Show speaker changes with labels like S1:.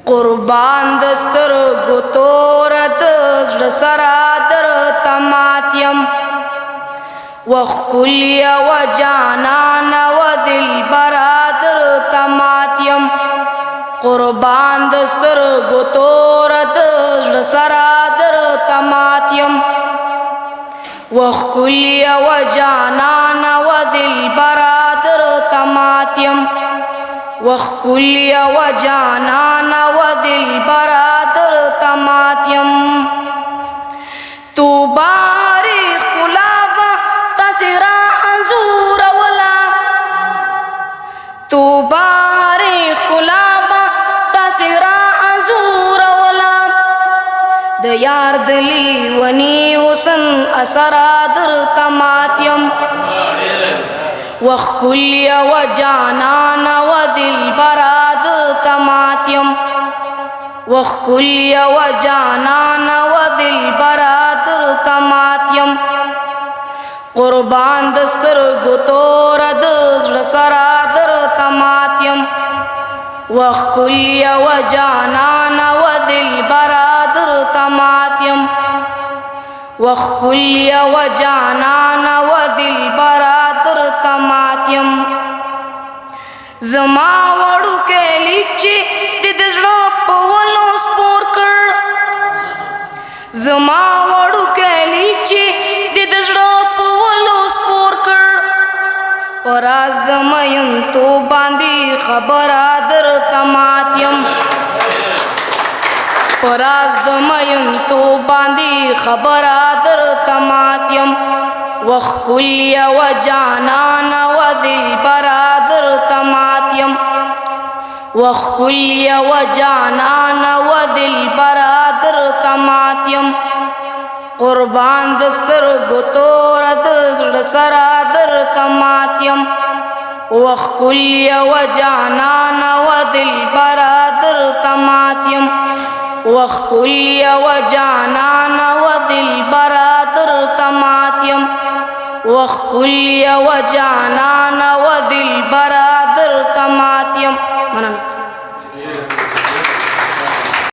S1: قربان دستر گتورت سرادر تماتیم وخکلی و جانان و دل برادر تماتیم قربان دستر گتورت سرادر تماتیم وخکلی و جانان و دل برادر تماتیم وخکلی و جانان و دل برادر تماتیم تو باری خلابا ستاسرا انزور ولا تو باری خلابا ستاسرا انزور ولا د یار دلی ونی حسن اسرادر تماتیم وخکلی و جانان و دل برادر تماتیم وخکلی و جانان و دل برادر تماتیم قربان دستر گتورد سرادر تماتیم وخکلی و جانان و دل برادر تماتیم وخکلی و جانان و دل برادر تماتیم زما وړو کې لیک چې د زړه په ولو سپور کړ زما وړو کې لیک چې د زړه په ولو سپور کړ پراز د مین تو باندې خبره در تماتیم پراز د مین تو باندې خبره در تماتیم وخکلی و جانان و دل برادر تماتیم وخکلی و جانان و دل برادر تماتیم قربان دستر گتورد سرادر تماتیم وخکلی و جانان و دل برادر تماتیم وخکلی و جانان و دل برادر تماتیم وخکلی و جانان و دل برادر تماتیم.